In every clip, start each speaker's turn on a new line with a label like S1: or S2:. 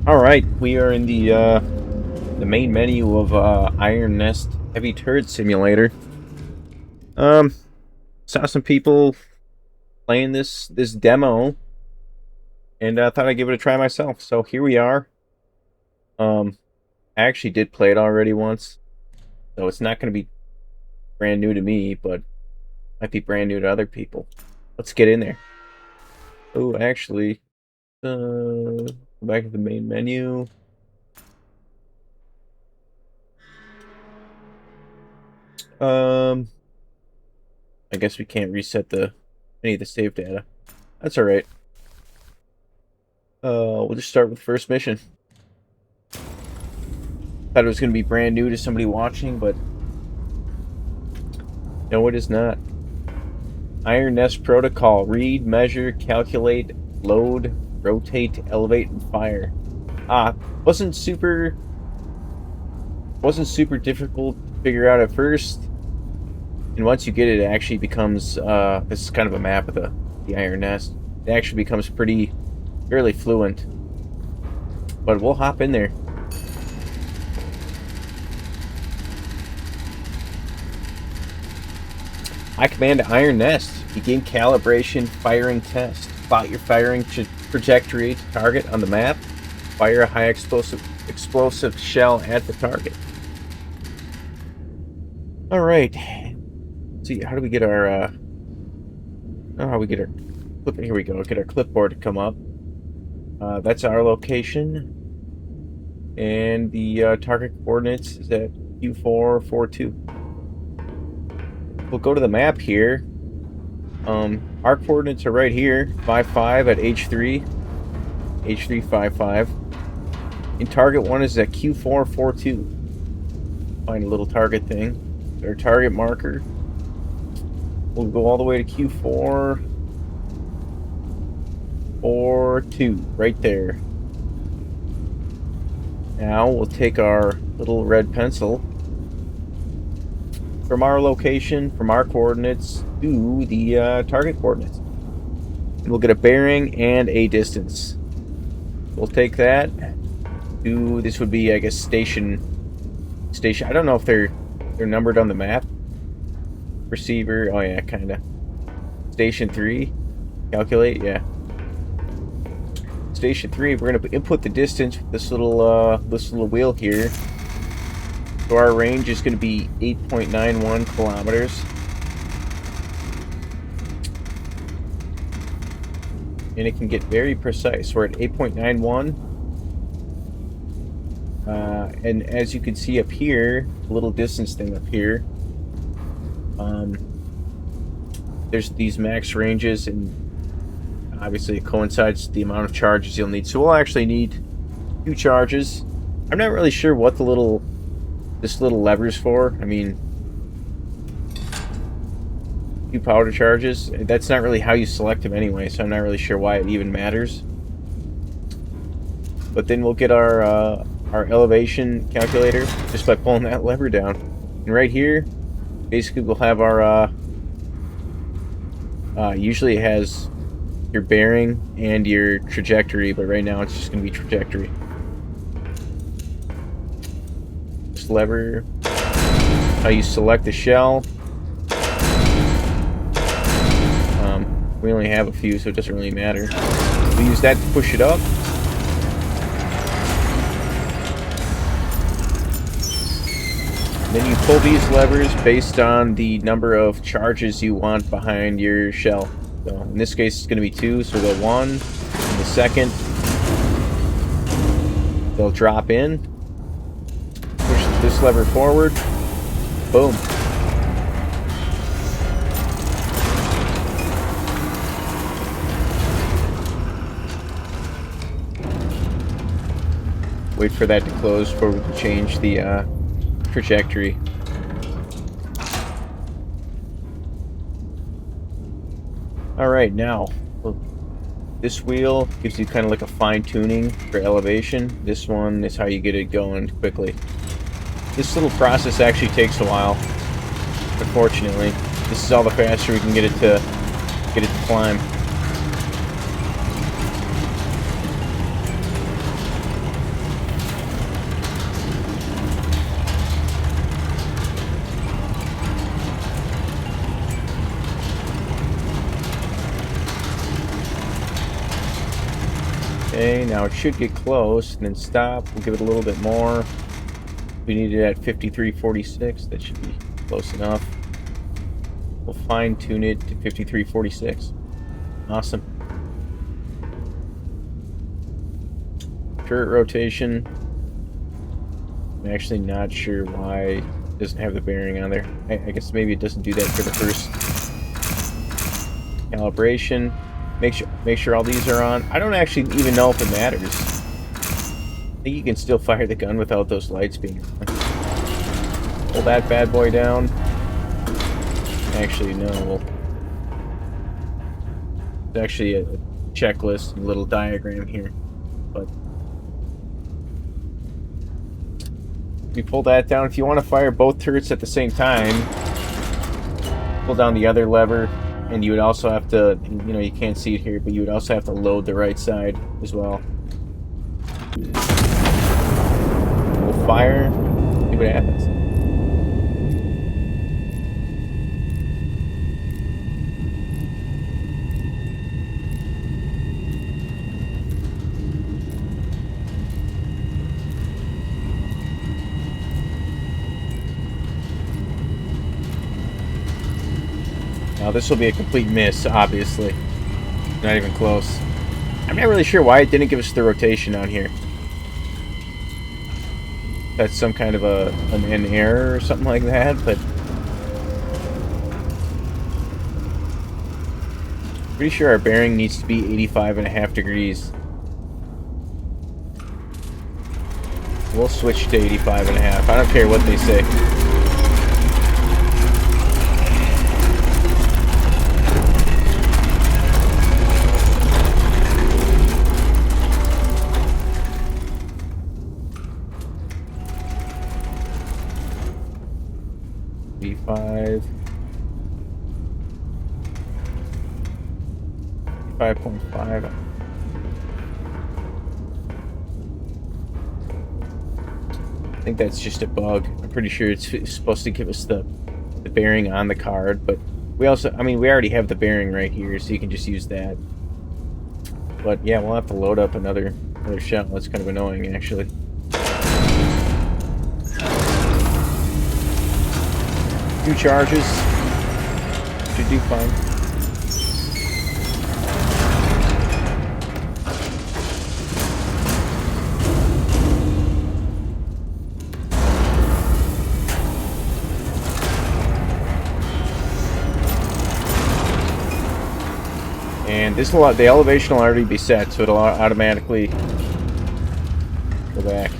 S1: All right, we are in the main menu of Iron Nest Heavy Turret Simulator. Um, Saw some people playing this demo, and thought I'd give it a try myself. So here we are. Um, I actually did play it already once, so it's not going to be brand new to me, but might be brand new to other people. Let's get in there. Oh, actually, go back to the main menu. Um, I guess we can't reset any of the save data. That's all right. We'll just start with the first mission. Thought it was going to be brand new to somebody watching, but no, it is not. Iron Nest Protocol. Read, measure, calculate, load, rotate, elevate, and fire. Ah, wasn't super difficult to figure out at first. And once you get it, it actually becomes this is kind of a map of the Iron Nest. It actually becomes fairly fluent. But we'll hop in there. I command Iron Nest. Begin calibration firing test. Plot your firing trajectory to target on the map. Fire a high explosive shell at the target. All right. Let's see, how do we get our how we get our clip? Here we go. Get our clipboard to come up. That's our location, and the target coordinates is at Q442. We'll go to the map here. Our coordinates are right here, 55 at H3, H355. And target one is at Q442. Find a little target thing. Our target marker. We'll go all the way to Q442, right there. Now we'll take our little red pencil from our location, from our coordinates, to the target coordinates. And we'll get a bearing and a distance. We'll take that to, this would be, I guess, station. I don't know if they're numbered on the map. Receiver, oh yeah, kinda. Station 3, calculate, yeah. Station 3, we're gonna input the distance with this little wheel here. So our range is going to be 8.91 kilometers. And it can get very precise. We're at 8.91. And as you can see up here, a little distance thing up here, there's these max ranges, and obviously it coincides with the amount of charges you'll need. So we'll actually need 2 charges. I'm not really sure what this little lever's for. I mean, 2 powder charges. That's not really how you select them anyway, so I'm not really sure why it even matters. But then we'll get our elevation calculator just by pulling that lever down. And right here, basically we'll have our usually it has your bearing and your trajectory, but right now it's just going to be trajectory. Lever, how you select the shell. We only have a few, so it doesn't really matter. We use that to push it up. Then you pull these levers based on the number of charges you want behind your shell. So in this case, it's going to be 2, so the 1, and the second, they'll drop in. This lever forward, boom. Wait for that to close before we can change the trajectory. Alright, now, this wheel gives you kind of like a fine tuning for elevation. This one is how you get it going quickly. This little process actually takes a while, unfortunately. This is all the faster we can get it to climb. Okay, now it should get close and then stop. We'll give it a little bit more. We need it at 53.46. That should be close enough. We'll fine tune it to 53.46. Awesome. Turret rotation. I'm actually not sure why it doesn't have the bearing on there. I guess maybe it doesn't do that for the first calibration. Make sure all these are on. I don't actually even know if it matters. I think you can still fire the gun without those lights being on. Pull that bad boy down. Actually, no. It's actually a checklist, a little diagram here. But we pull that down. If you want to fire both turrets at the same time, pull down the other lever, and you would also have to, you know, you can't see it here, but you would also have to load the right side as well. We'll fire, see what happens. Now this will be a complete miss, obviously. Not even close. I'm not really sure why it didn't give us the rotation on here. That's some kind of an error or something like that, but pretty sure our bearing needs to be 85.5 degrees. We'll switch to 85.5. I don't care what they say. B5. 5.5. I think that's just a bug. I'm pretty sure it's supposed to give us the bearing on the card, but we also, I mean, we already have the bearing right here, so you can just use that. But yeah, we'll have to load up another shell. That's kind of annoying, actually. 2 charges. Should do fine. And this will, the elevation will already be set, so it'll automatically go back.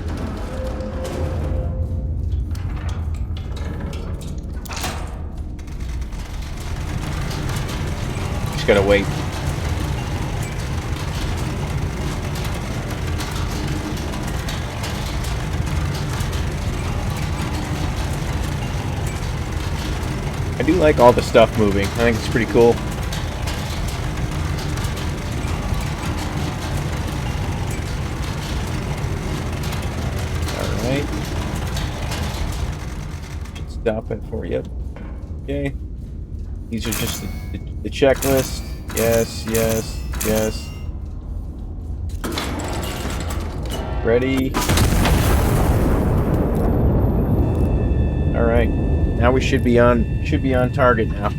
S1: Just gotta wait. I do like all the stuff moving. I think it's pretty cool. Stop it for you. Okay. These are just the checklist. Yes, yes, yes. Ready. All right. Now we should be on target now.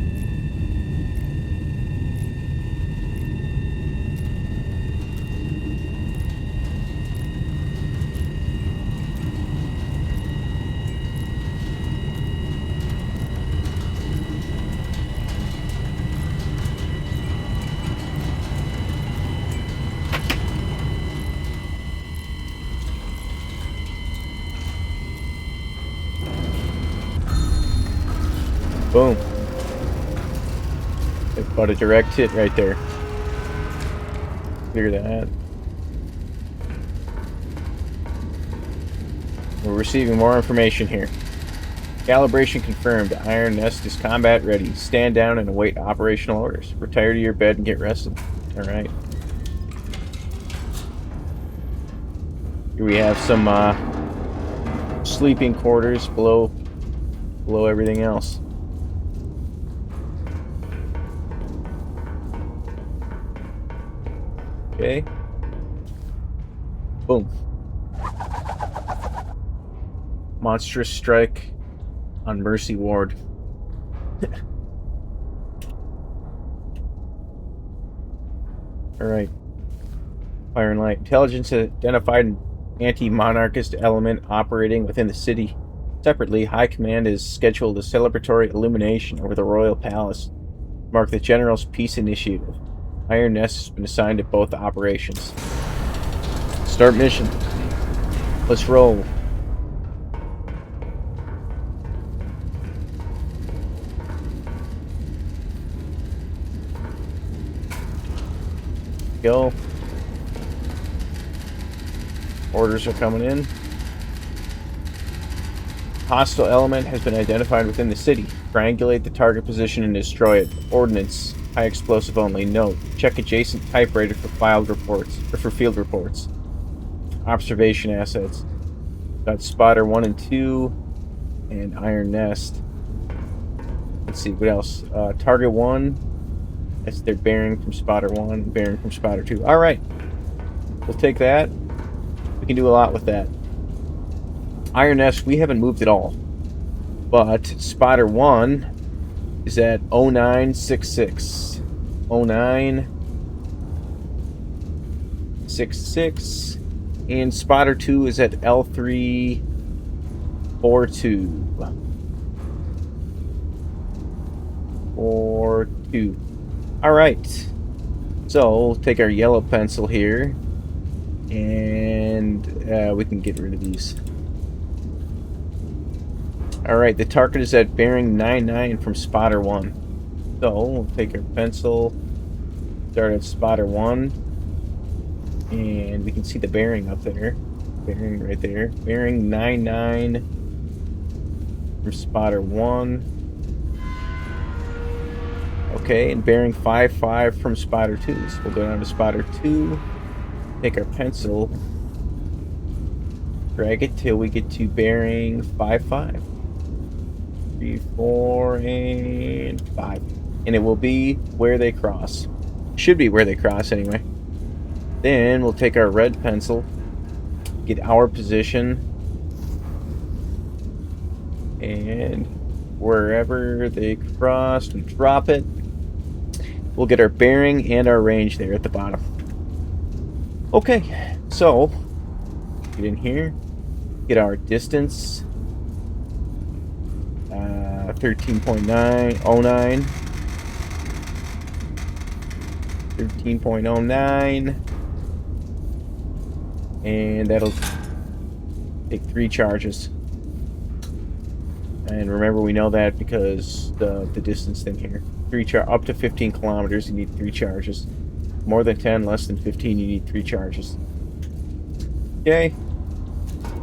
S1: Boom. About a direct hit right there. Clear that. We're receiving more information here. Calibration confirmed. Iron Nest is combat ready. Stand down and await operational orders. Retire to your bed and get rested. Alright. Here we have some sleeping quarters below everything else. Okay. Boom. Monstrous strike on Mercy Ward. Alright. Fire and Light. Intelligence identified an anti-monarchist element operating within the city. Separately, High Command has scheduled a celebratory illumination over the Royal Palace to mark the General's Peace Initiative. Iron Nest has been assigned to both operations. Start mission. Let's roll. Go. Orders are coming in. Hostile element has been identified within the city. Triangulate the target position and destroy it. Ordnance. High explosive only. Note. Check adjacent typewriter for field reports. Observation assets. Got spotter 1 and 2 and Iron Nest. Let's see, what else? Target 1. That's their bearing from spotter 1, bearing from spotter 2. Alright. We'll take that. We can do a lot with that. Iron Nest, we haven't moved at all. But spotter 1 is at 0966. 0966. And spotter 2 is at L342. 42. Alright. So, we'll take our yellow pencil here. And we can get rid of these. Alright, the target is at bearing 99 from spotter 1. So, we'll take our pencil, start at spotter 1, and we can see the bearing up there. Bearing right there. Bearing 99 from spotter 1. Okay, and bearing 55 from spotter 2. So we'll go down to spotter 2, take our pencil, drag it till we get to bearing 55. 3, 4, and 5. And it will be where they cross. Should be where they cross anyway. Then we'll take our red pencil, get our position, and wherever they cross, we drop it. We'll get our bearing and our range there at the bottom. Okay, so get in here, get our distance, 13.09, 13.09, and that'll take 3 charges. And remember, we know that because the distance thing here. Up to 15 kilometers, you need 3 charges. More than 10, less than 15, you need 3 charges. Okay.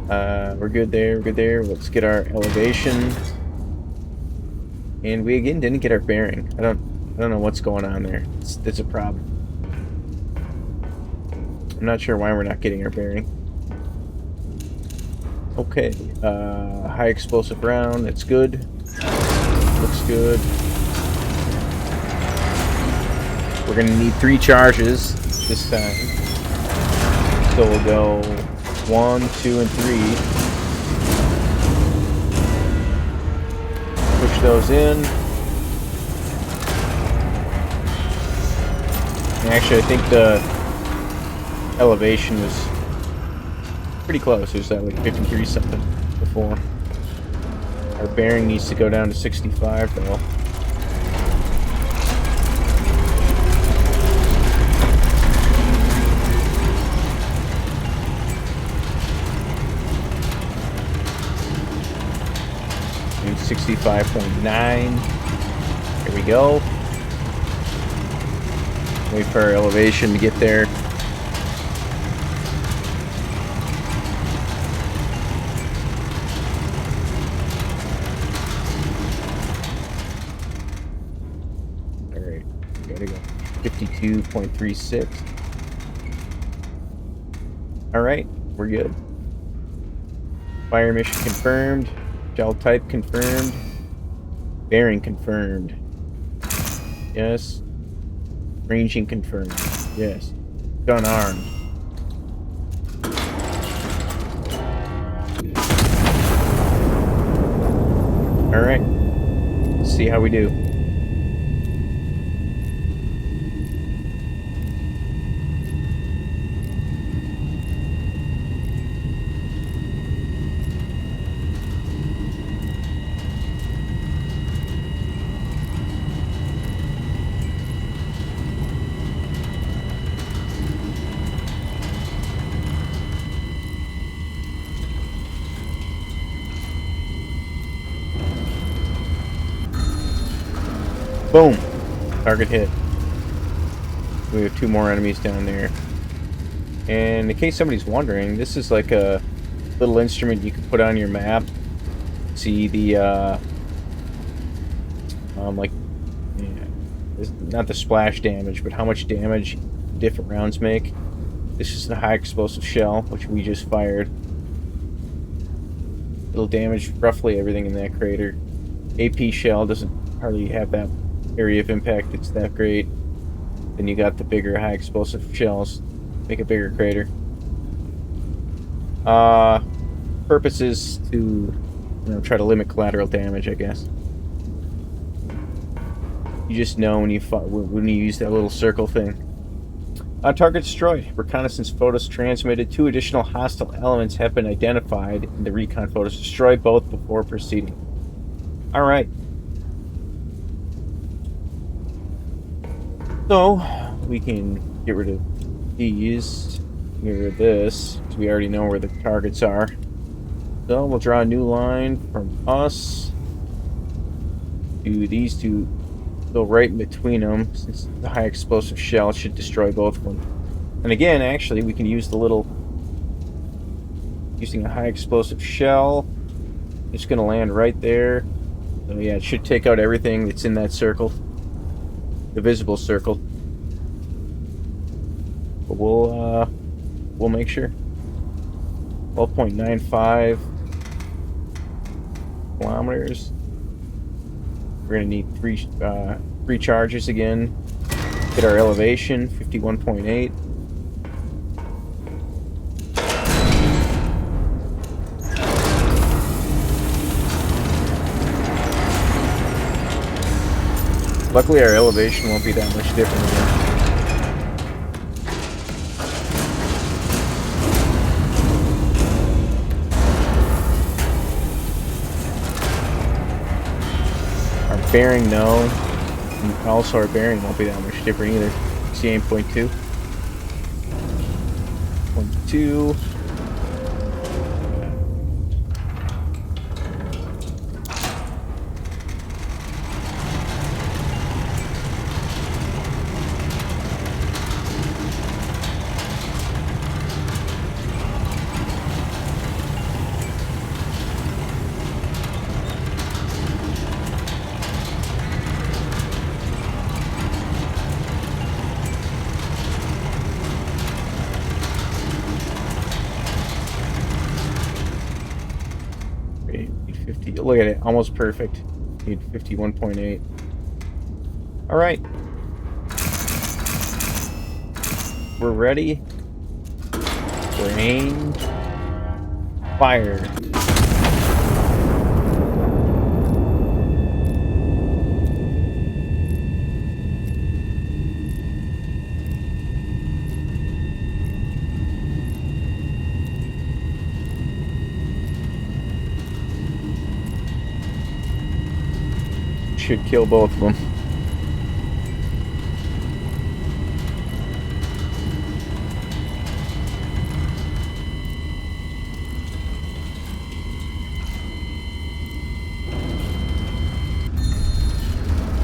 S1: We're good there, we're good there. Let's get our elevation. And we again didn't get our bearing. I don't know what's going on there. It's a problem. I'm not sure why we're not getting our bearing. Okay. High explosive round, it's good. Looks good. We're gonna need 3 charges this time. So we'll go 1, 2, and 3. Push those in. And actually, I think the elevation was pretty close. It was at like 53 something before. Our bearing needs to go down to 65 though. And 65.9. Here we go. Wait for our elevation to get there. Alright, gotta go. 52.36. Alright, we're good. Fire mission confirmed. Shell type confirmed. Bearing confirmed. Yes. Ranging confirmed. Yes. Gun armed. Alright. Let's see how we do. Boom! Target hit. We have 2 more enemies down there. And in case somebody's wondering, this is like a little instrument you can put on your map. See the, like, yeah, not the splash damage, but how much damage different rounds make. This is the high explosive shell, which we just fired. It'll damage roughly everything in that crater. AP shell doesn't hardly have that area of impact. It's that great. Then you got the bigger high explosive shells. Make a bigger crater. Purpose is to, try to limit collateral damage, I guess. You just know when you use that little circle thing. Target destroyed. Reconnaissance photos transmitted. 2 additional hostile elements have been identified in the recon photos. Destroy both before proceeding. Alright. So, we can get rid of these. Get rid of this, because we already know where the targets are. So, we'll draw a new line from us to these 2. Go right in between them, since the high explosive shell should destroy both of them. And again, actually, we can use the little... Using a high explosive shell. It's going to land right there. So yeah, it should take out everything that's in that circle. The visible circle. But we'll make sure. 12.95 kilometers. We're gonna need three charges again. Get our elevation, 51.8. Luckily our elevation won't be that much different again. Bearing, no. And also our bearing won't be that much different either. See 8.2. 0.2. Look at it, almost perfect. Need 51.8. Alright. We're ready. We're aimed. Fire. Should kill both of them.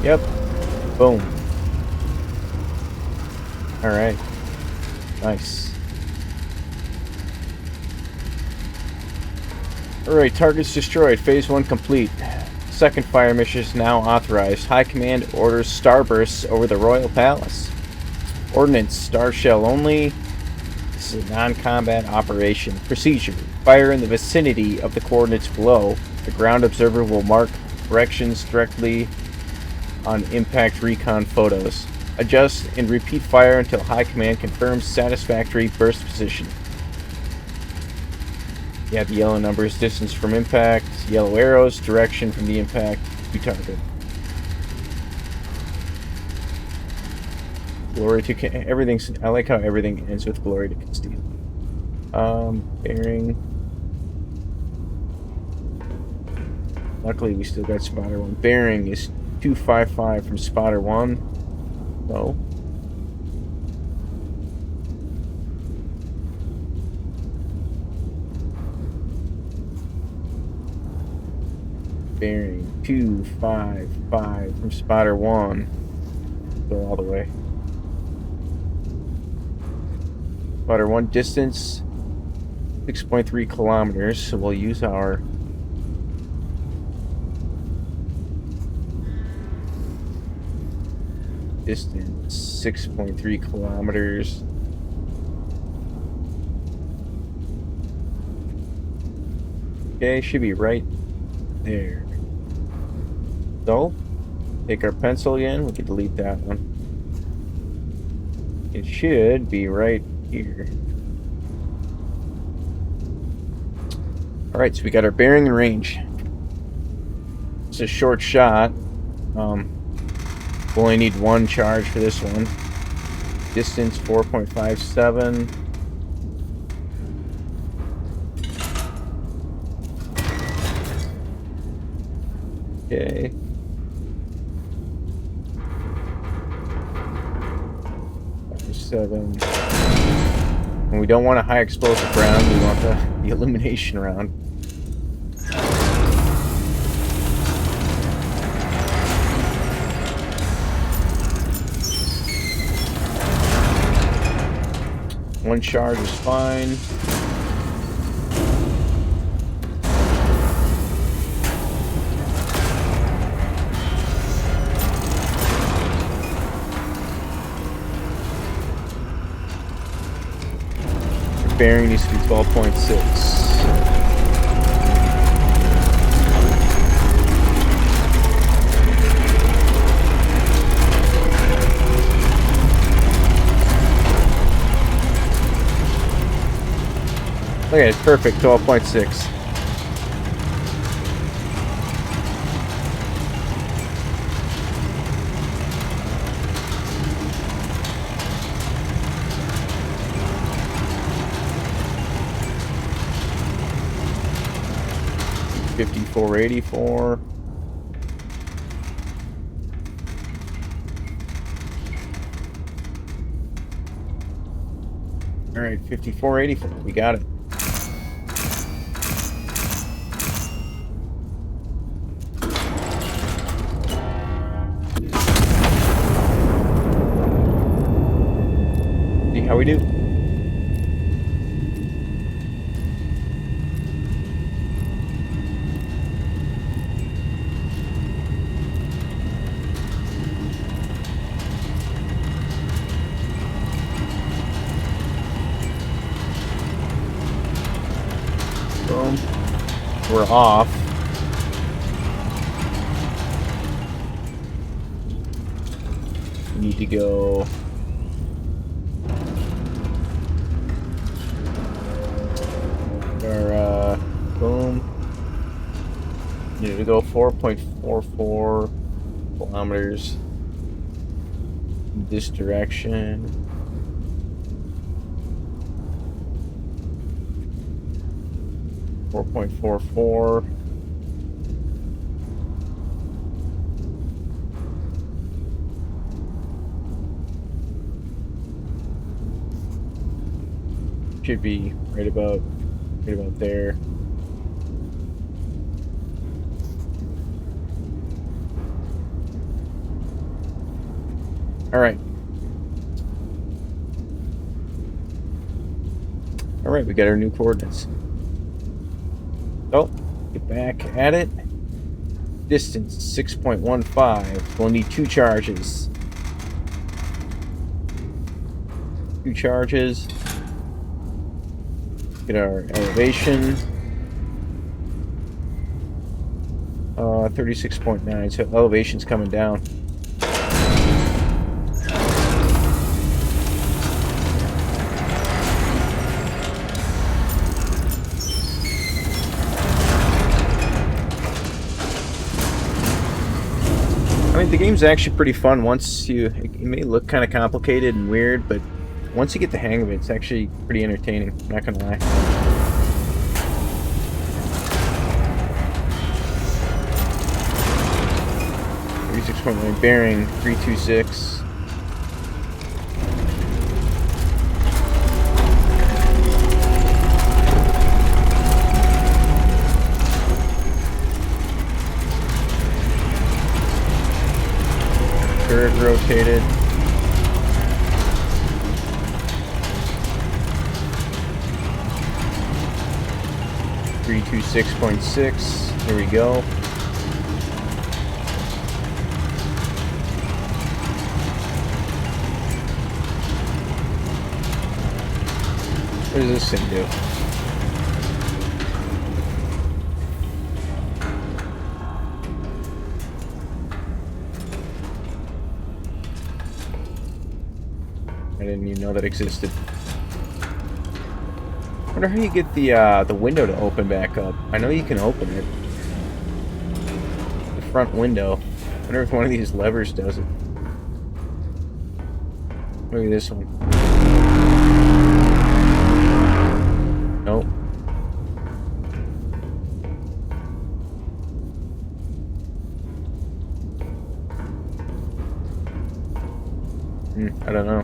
S1: Yep. Boom. Alright. Nice. Alright, targets destroyed. Phase 1 complete. Second fire mission is now authorized. High Command orders starbursts over the Royal Palace. Ordnance, star shell only. This is a non-combat operation. Procedure. Fire in the vicinity of the coordinates below. The ground observer will mark directions directly on impact recon photos. Adjust and repeat fire until High Command confirms satisfactory burst position. Yeah, the yellow numbers, distance from impact. Yellow arrows, direction from the impact to target. Glory to everything's. I like how everything ends with glory to Castile. Bearing. Luckily, we still got spotter 1. Bearing is 255 from spotter 1. So. Bearing 255 from spotter 1. Go all the way. Spotter 1 distance 6.3 kilometers, so we'll use our distance 6.3 kilometers. Okay, should be right there. So, take our pencil again. We can delete that one. It should be right here. Alright, so we got our bearing and range. It's a short shot. We'll only need 1 charge for this one. Distance 4.57. Okay. Seven. And we don't want a high explosive round, we want the illumination round. One charge is fine. Bearing needs to be 12.6. Okay, it's perfect, 12.6. $54.84. All right, $54.84. We got it. See how we do. Boom. We're off. We need to go. Boom. Need to go 4.44 kilometers in this direction. .44. Should be right about there. All right. All right, we got our new coordinates. So, get back at it. Distance 6.15. We'll need 2 charges. 2 charges. Get our elevation. 36.9. So elevation's coming down. The game's actually pretty fun once it may look kind of complicated and weird, but once you get the hang of it, it's actually pretty entertaining, not gonna lie. 36.9 bearing, 326. Turret rotated. Three two 6.6. Here we go. What does this thing do? I didn't even know that existed. I wonder how you get the window to open back up. I know you can open it. The front window. I wonder if one of these levers does it. Maybe this one. Nope. I don't know.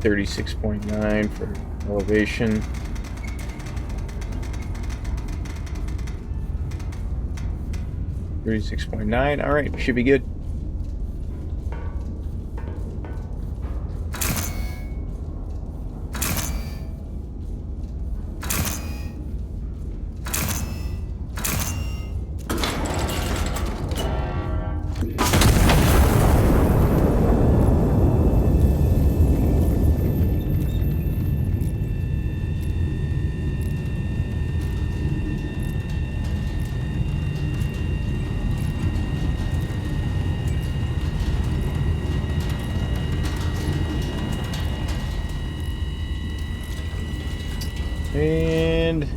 S1: 36.9 for elevation. $36.9. All right, should be good. And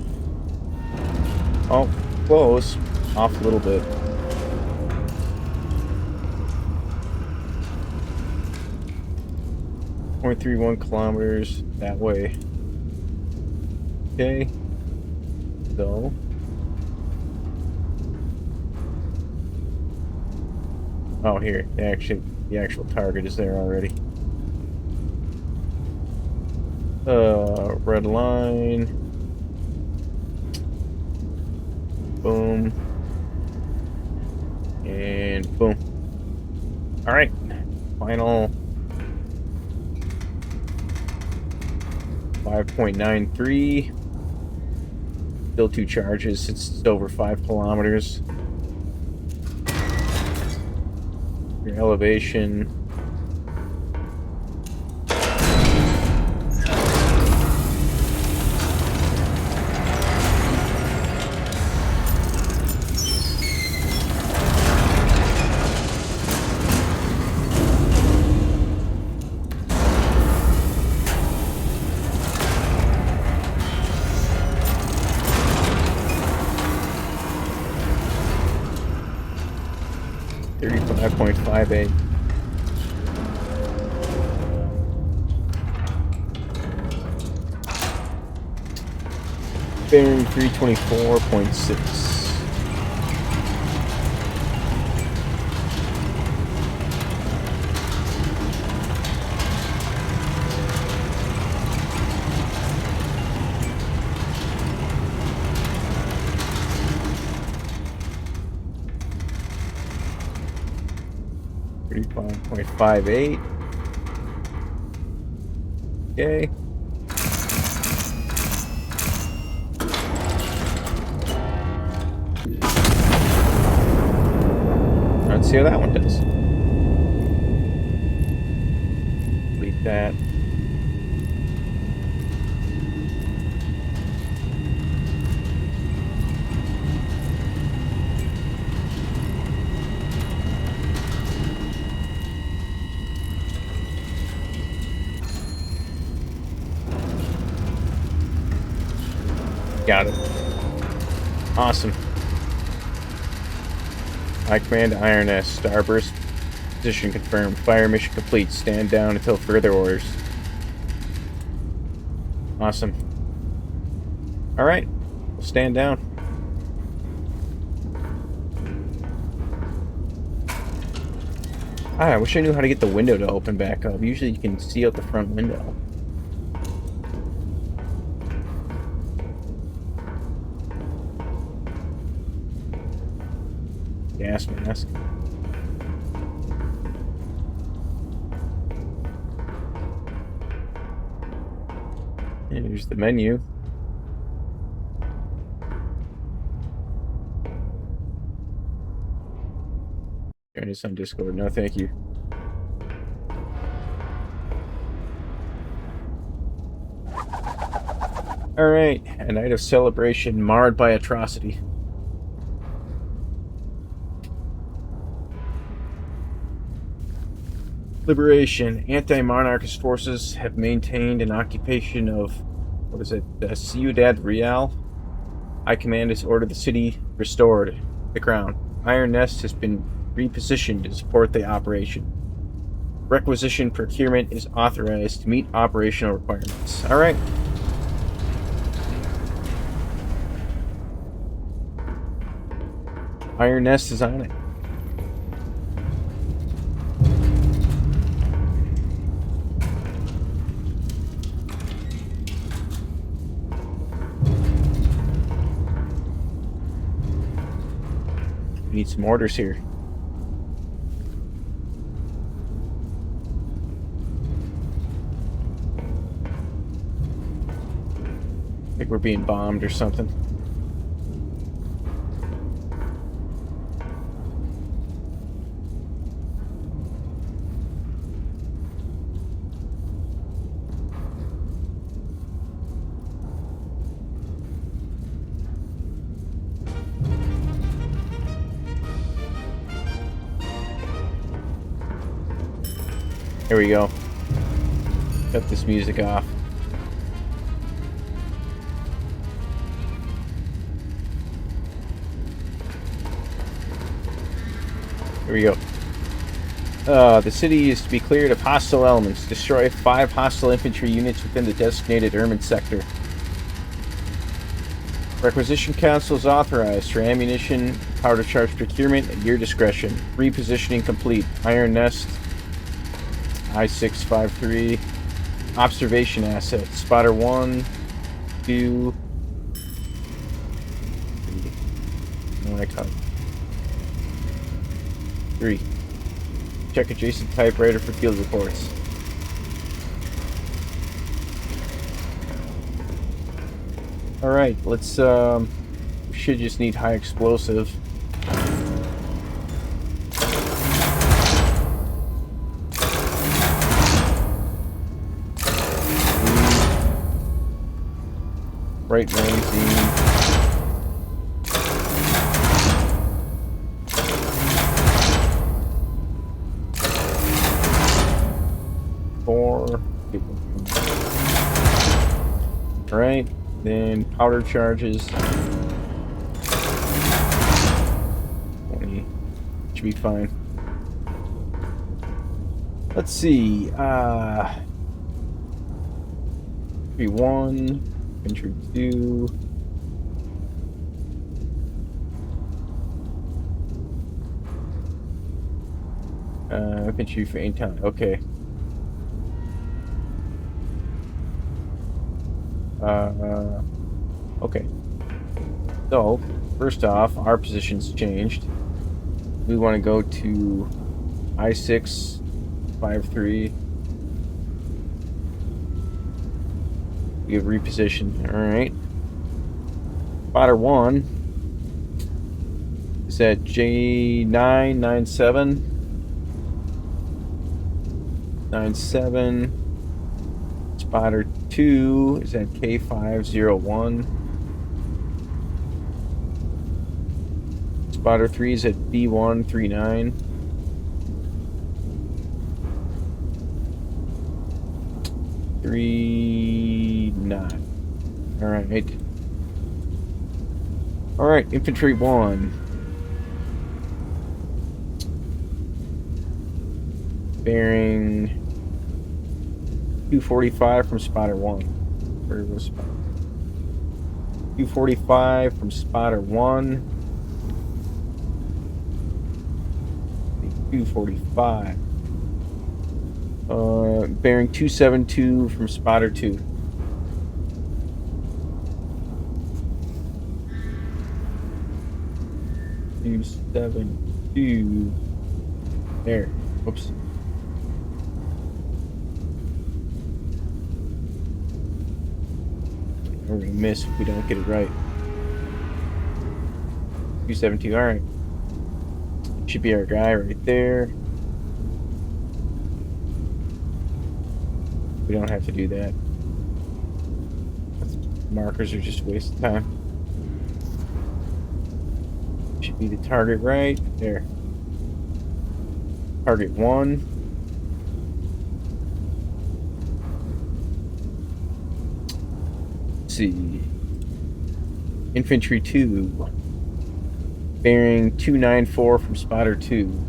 S1: oh, close. Off a little bit. .31 kilometers that way. Okay. So oh, here. The actual target is there already. Red line. Boom. And boom. Alright. Final 5.93. Still 2 charges. It's over 5 kilometers. Your elevation. .58. Bearing 324.6. .58. Okay. Let's see how that one does. Delete that. Got it. Awesome. I command Iron S. Starburst. Position confirmed. Fire mission complete. Stand down until further orders. Awesome. Alright. We'll stand down. I wish I knew how to get the window to open back up. Usually you can see out the front window. Gas mask. And here's the menu. Join us on Discord. No, thank you. Alright, a night of celebration marred by atrocity. Liberation. Anti-monarchist forces have maintained an occupation of, what is it, Ciudad Real. High Command has ordered the city restored. The crown. Iron Nest has been repositioned to support the operation. Requisition procurement is authorized to meet operational requirements. Alright. Iron Nest is on it. We need some orders here. I think we're being bombed or something. Here we go. Cut this music off. Here we go. The city is to be cleared of hostile elements. Destroy 5 hostile infantry units within the designated Ermine sector. Requisition Council is authorized for ammunition, powder charge procurement at your discretion. Repositioning complete. Iron Nest, I-653. Observation assets. Spotter 1, 2, 3. No, I cut. 3. Check adjacent typewriter for field reports. Alright, let's, we should just need high explosive. Right magazine. Alright, then powder charges. 20. Should be fine. Let's see. 1, infantry 2. Infantry for time. Okay. Okay. So, first off, our position's changed. We want to go to I-653. We have repositioned. Alright. Spotter 1 is at J997. 97. Spotter 2 is at K501. Spotter 3 is at B139. Three 9. Alright. Alright, Infantry 1. Bearing 245 from spotter 1. Where was spotter? 245 from spotter 1. 245. Bearing 272 from spotter 2. There. Whoops. We're gonna miss if we don't get it right. 272. All right. Should be our guy right there. We don't have to do that. Markers are just a waste of time. Should be the target right there. Target 1. Let's see. Infantry 2. Bearing 294 from spotter 2.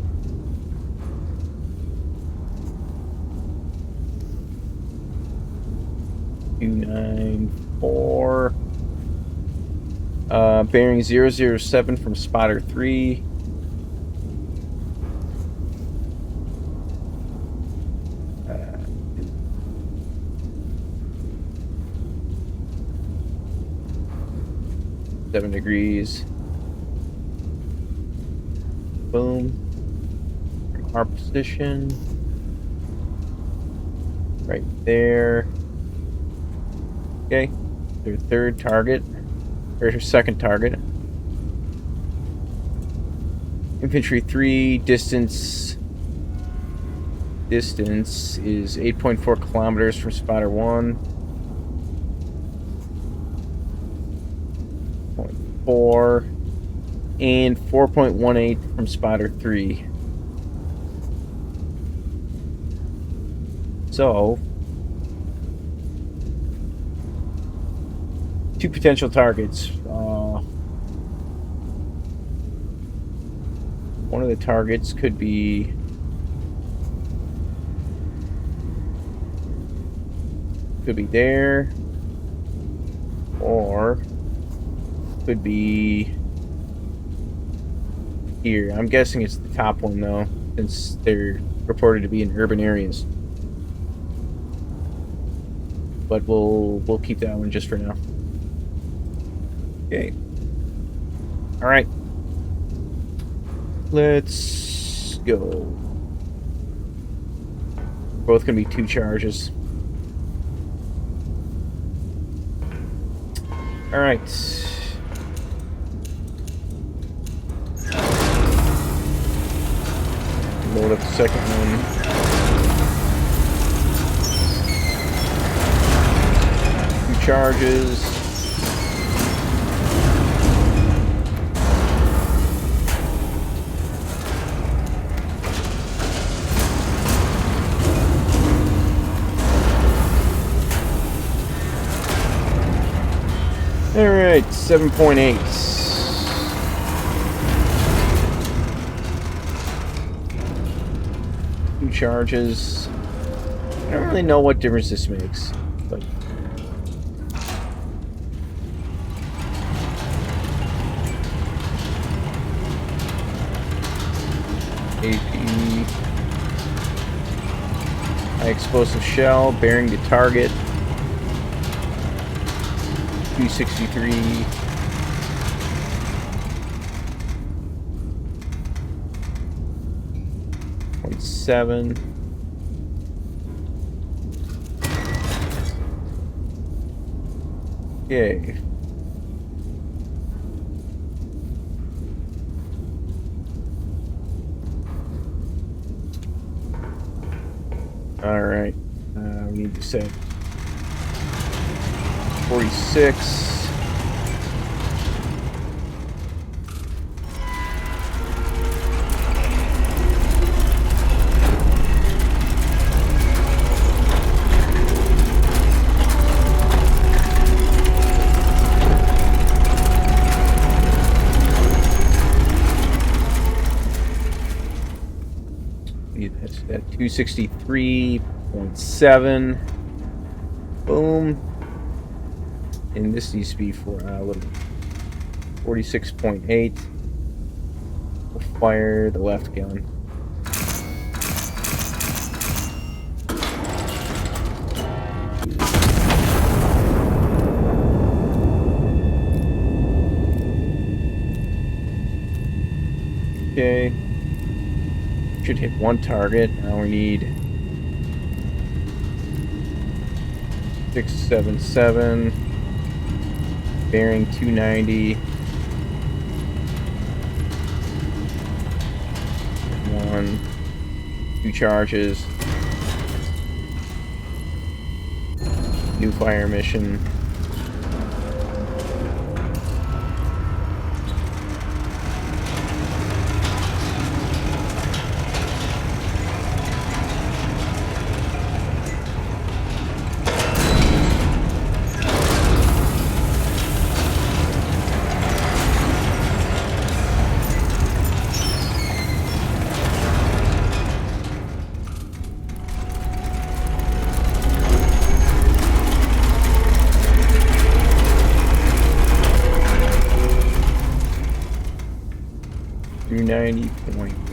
S1: Bearing 007 from spotter 3. Seven degrees. Boom. From our position. Right there. Okay. Their third target. Or second target. Infantry 3, distance is 8.4 kilometers from spotter 1. 0.4 and 4.18 from spotter 3. So, two potential targets. One of the targets could be there, or could be here. I'm guessing it's the top one though, since they're reported to be in urban areas. But we'll keep that one just for now. Okay. All right. Let's go. Both gonna be 2 charges. All right. Load up the second one. 2 charges. All right, 7.8. Two charges. I don't really know what difference this makes, but AP. High explosive shell, bearing to target. 263. .7. Okay. All right. We need to set 46. 263.7. Boom. And this needs to be for a little 46.8. We'll fire the left gun. Okay. Should hit one target. Now we need 677. Bearing 290. 1. 2 charges. New fire mission.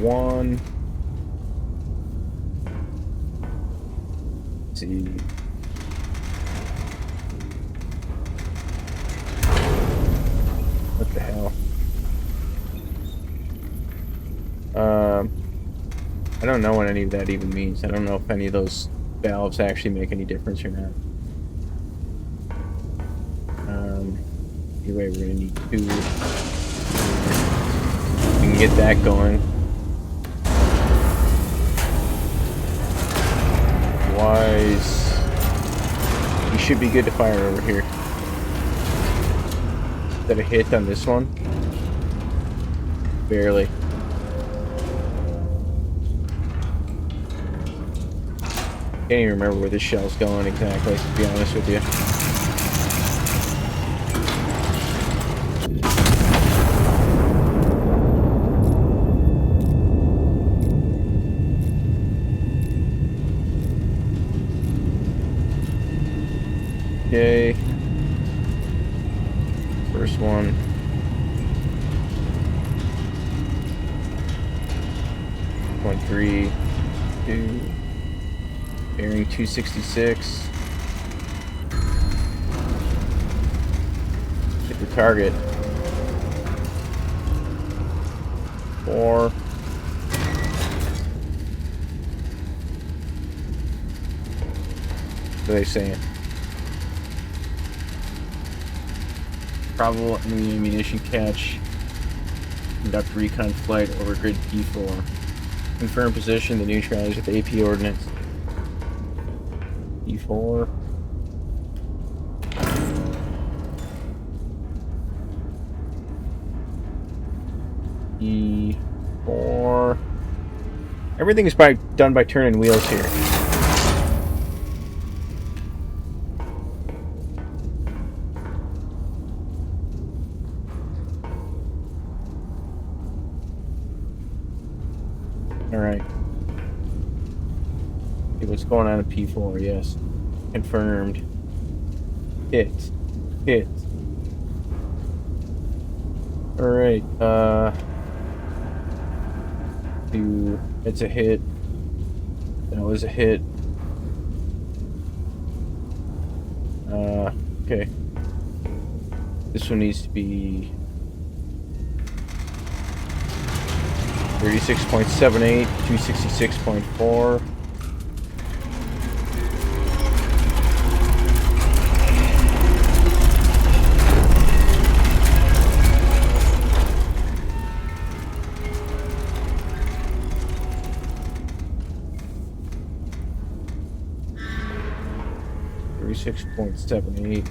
S1: .1. Let's see. What the hell? I don't know what any of that even means. I don't know if any of those valves actually make any difference or not. Anyway, we're gonna need 2. We can get that going. Wise. You should be good to fire over here. Is that a hit on this one? Barely. Can't even remember where this shell's going exactly, to be honest with you. Okay. First one. 1.3. 2. Bearing 266. Hit the target. 4. What are they saying? Probable enemy ammunition catch. Conduct recon flight over grid P4. Confirm position to neutralize with AP ordnance. P4. E4. Everything is done by turning wheels here. Alright. See what's going on at P4, yes. Confirmed. Hit. Hit. Alright, it's a hit. That was a hit. Okay. This one needs to be 36.78, 266.4. .78.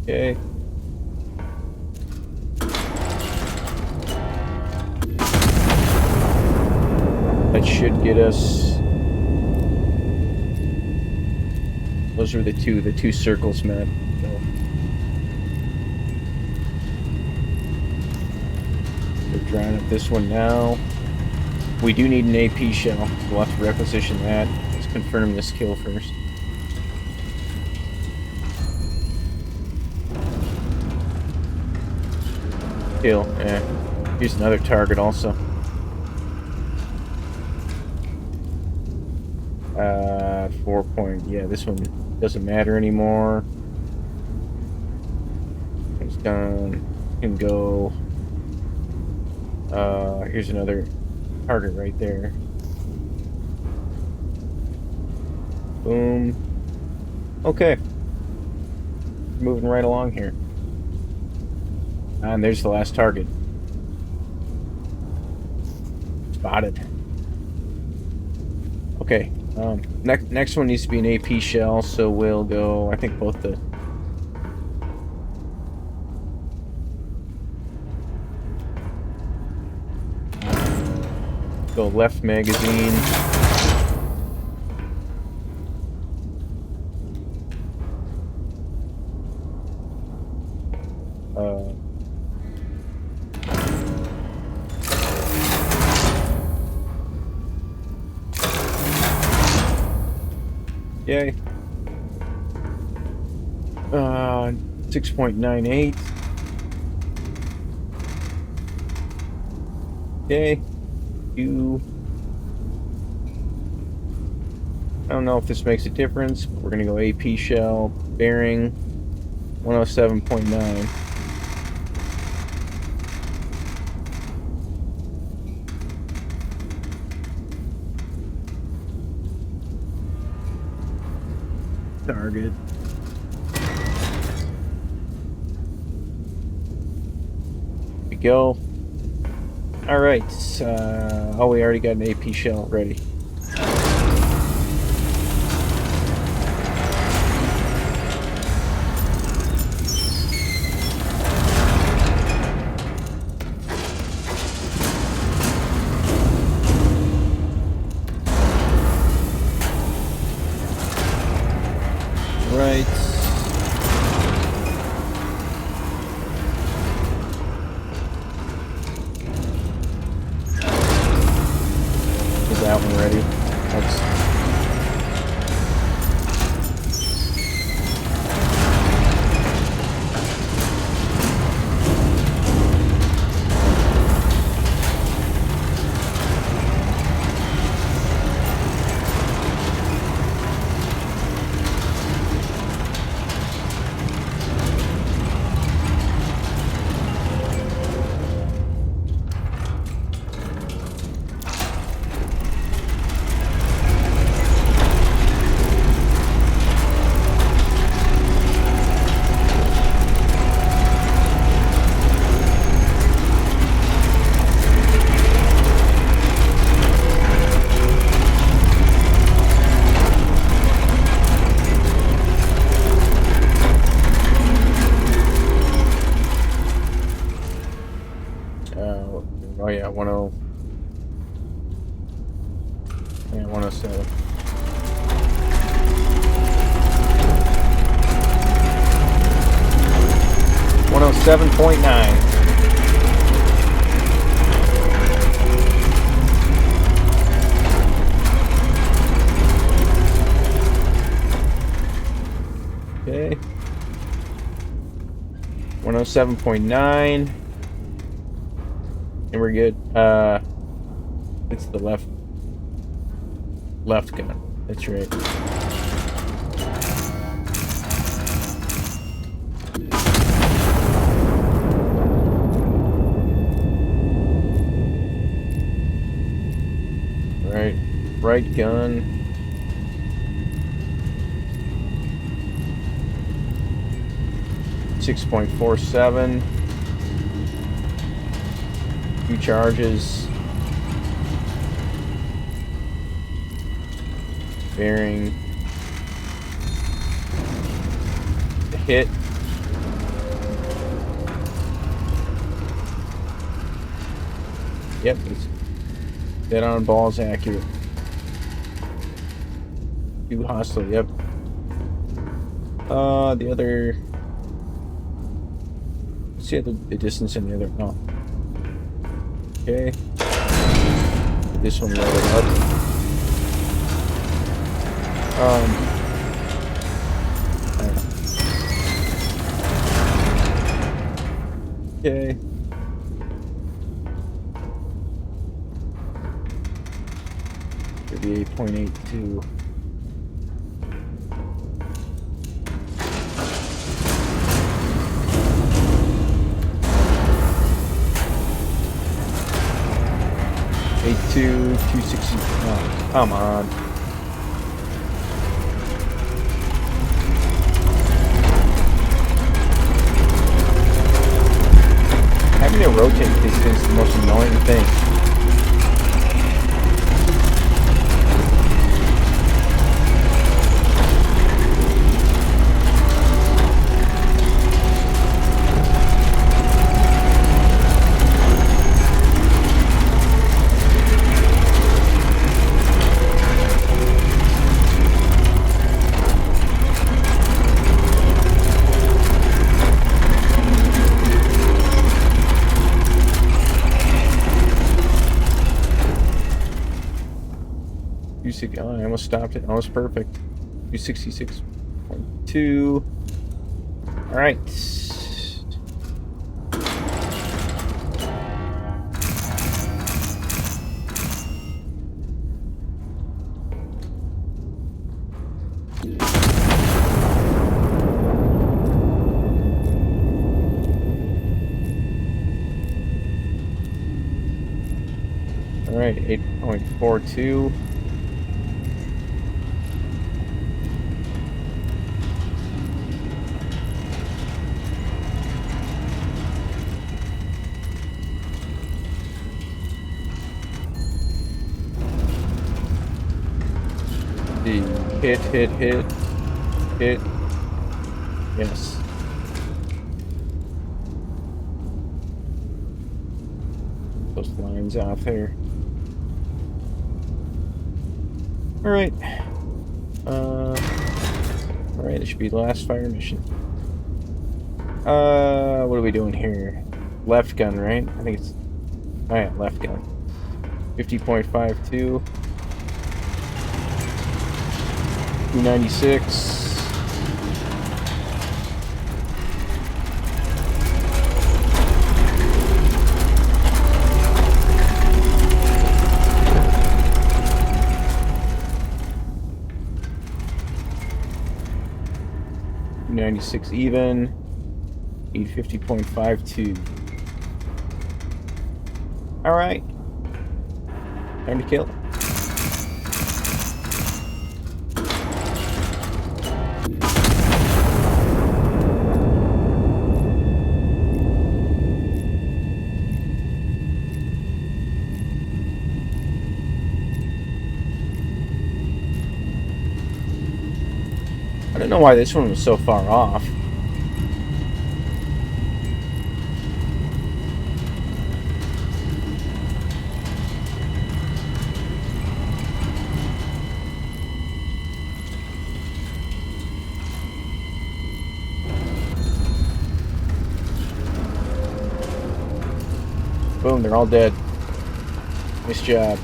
S1: Okay. That should get us. Those are the two circles, Matt. So. drawing up this one now. We do need an AP shell. We'll have to requisition that. Let's confirm this kill first. Kill, yeah. Here's another target also. 4 point, yeah, this one doesn't matter anymore. It's done. Can go. Here's another target right there. Boom. Okay. Moving right along here. And there's the last target. Spotted. Okay. Next one needs to be an AP shell, so we'll go, I think both the... Go left magazine. Yay. 6.98. Okay. I don't know if this makes a difference, but we're gonna go AP shell, bearing 107.9. Target. Here we go. Alright, oh, we already got an AP shell ready. Right. Get that one ready. Oh yeah, 107. 107.9. Okay. 107.9. And we're good. It's the left gun. That's right. Right gun. .47. 2 charges. Bearing. The hit. Yep, it's dead on balls accurate. 2 hostile, yep. The other... Let's see the distance in the other... Oh. Okay. This one loaded up. Okay. 38.82. Two 260. Oh, come on. Having to rotate this is the most annoying thing. Oh, I almost stopped it. Almost perfect. 266.2. All right. All right, 8.42. Hit. Yes. Those lines out there. All right. All right. This should be the last fire mission. What are we doing here? Left gun, right? I think it's. Oh yeah, left gun. 50.52. 296. .96 even. 850.52. All right. Time to kill. I don't know why this one was so far off. Boom, they're all dead. Nice job.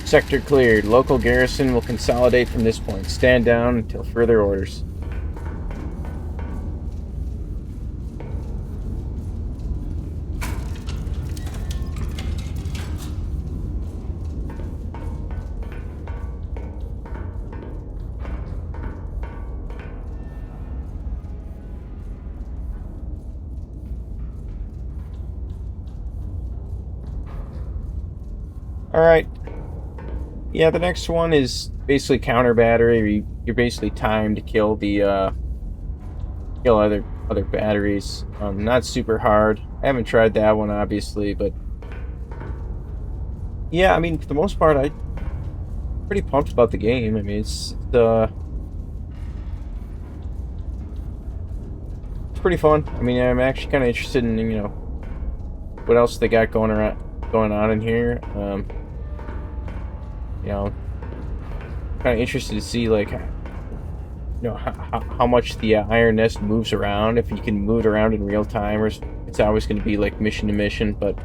S1: Sector cleared. Local garrison will consolidate from this point. Stand down until further orders. Alright. Yeah, the next one is basically counter battery. You're basically timed to kill the kill other batteries. Not super hard. I haven't tried that one obviously, but yeah, I mean for the most part I'm pretty pumped about the game. I mean it's pretty fun. I mean I'm actually kind of interested in what else they got going on in here. Kind of interested to see like how much the Iron Nest moves around, if you can move it around in real time, or it's always going to be like mission to mission. But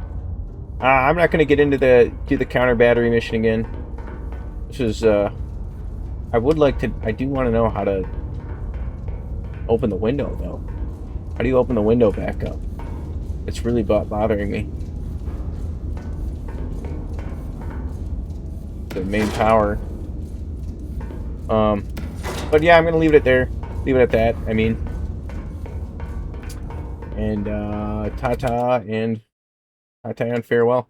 S1: I'm not going to get into the counter battery mission again. This is I would like to. I do want to know how to open the window though. How do you open the window back up? It's really bothering me. The main power. But yeah, I'm gonna leave it there. Leave it at that. I mean, and ta-ta and farewell.